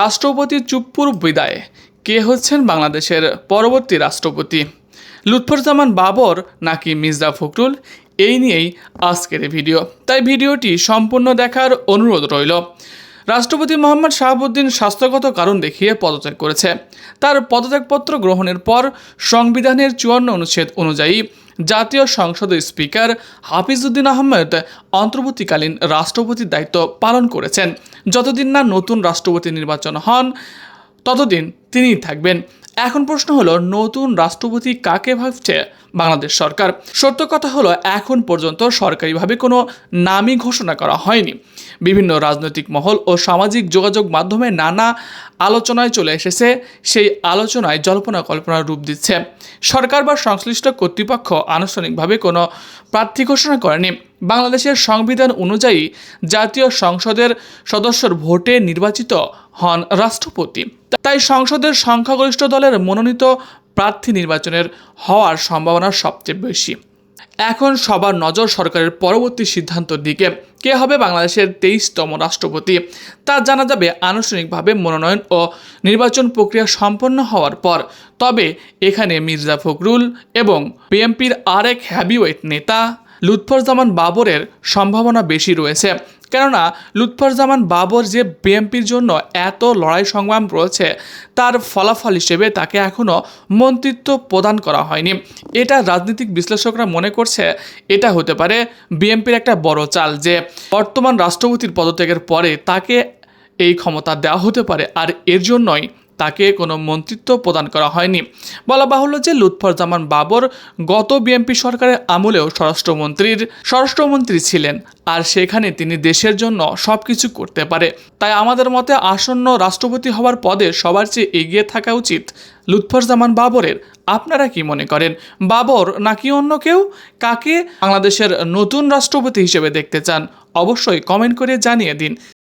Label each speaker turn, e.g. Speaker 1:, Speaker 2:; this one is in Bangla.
Speaker 1: রাষ্ট্রপতি চুপ্পুর বিদায়, কে হচ্ছেন বাংলাদেশের পরবর্তী রাষ্ট্রপতি? লুৎফুজ্জামান বাবর নাকি মির্জা ফখরুল? এই নিয়েই আজকের ভিডিও, তাই ভিডিওটি সম্পূর্ণ দেখার অনুরোধ রইল। রাষ্ট্রপতি মোহাম্মদ শাহাবুদ্দিন স্বাস্থ্যগত কারণ দেখিয়ে পদত্যাগ করেছে। তার পদত্যাগপত্র গ্রহণের পর সংবিধানের ৫৪ অনুচ্ছেদ অনুযায়ী জাতীয় সংসদের স্পিকার হাফিজউদ্দিন আহমেদ অন্তর্বর্তীকালীন রাষ্ট্রপতির দায়িত্ব পালন করেছেন। যতদিন না নতুন রাষ্ট্রপতি নির্বাচন হন ততদিন তিনিই থাকবেন। এখন প্রশ্ন হলো, নতুন রাষ্ট্রপতি কাকে ভাবছে বাংলাদেশ সরকার? সত্য কথা হলো, এখন পর্যন্ত সরকারিভাবে কোনো নামই ঘোষণা করা হয়নি। বিভিন্ন রাজনৈতিক মহল ও সামাজিক যোগাযোগ মাধ্যমে নানা আলোচনায় চলে এসেছে। সেই আলোচনায় জল্পনা কল্পনার রূপ দিচ্ছে। সরকার বা সংশ্লিষ্ট কর্তৃপক্ষ আনুষ্ঠানিকভাবে কোনো প্রার্থী ঘোষণা করেনি। বাংলাদেশের সংবিধান অনুযায়ী জাতীয় সংসদের সদস্যর ভোটে নির্বাচিত হন রাষ্ট্রপতি। তাই সংসদের সংখ্যাগরিষ্ঠ দলের মনোনীত প্রার্থী নির্বাচনের হওয়ার সম্ভাবনা সবচেয়ে বেশি। এখন সবার নজর সরকারের পরবর্তী সিদ্ধান্তের দিকে। কে হবে বাংলাদেশের ২৩তম রাষ্ট্রপতি তা জানা যাবে আনুষ্ঠানিকভাবে মনোনয়ন ও নির্বাচন প্রক্রিয়া সম্পন্ন হওয়ার পর। তবে এখানে মির্জা ফখরুল এবং বিএনপির আরেক হেভিওয়েট নেতা লুৎফুজ্জামান বাবরের সম্ভাবনা বেশি রয়েছে। কেননা লুৎফুজ্জামান বাবর যে বিএনপির জন্য এত লড়াই সংগ্রাম রয়েছে, তার ফলাফল হিসেবে তাকে এখনও মন্ত্রিত্ব প্রদান করা হয়নি। এটা রাজনৈতিক বিশ্লেষকরা মনে করছে এটা হতে পারে বিএনপির একটা বড় চাল, যে বর্তমান রাষ্ট্রপতির পদত্যাগের পরে তাকে এই ক্ষমতা দেওয়া হতে পারে, আর এর জন্যই তাকে কোনো মন্ত্রিত্ব প্রদান করা হয়নি। বলা বাহুল্য যে লুৎফুজ্জামান বাবর গত বিএনপি সরকারের আমলেও স্বরাষ্ট্রমন্ত্রী ছিলেন, আর সেখানে তিনি দেশের জন্য সব কিছু করতে পারে। তাই আমাদের মতে আসন্ন রাষ্ট্রপতি হওয়ার পদে সবার চেয়ে এগিয়ে থাকা উচিত লুৎফুজ্জামান বাবরের। আপনারা কি মনে করেন, বাবর নাকি অন্য কেউ? কাকে বাংলাদেশের নতুন রাষ্ট্রপতি হিসেবে দেখতে চান? অবশ্যই কমেন্ট করে জানিয়ে দিন।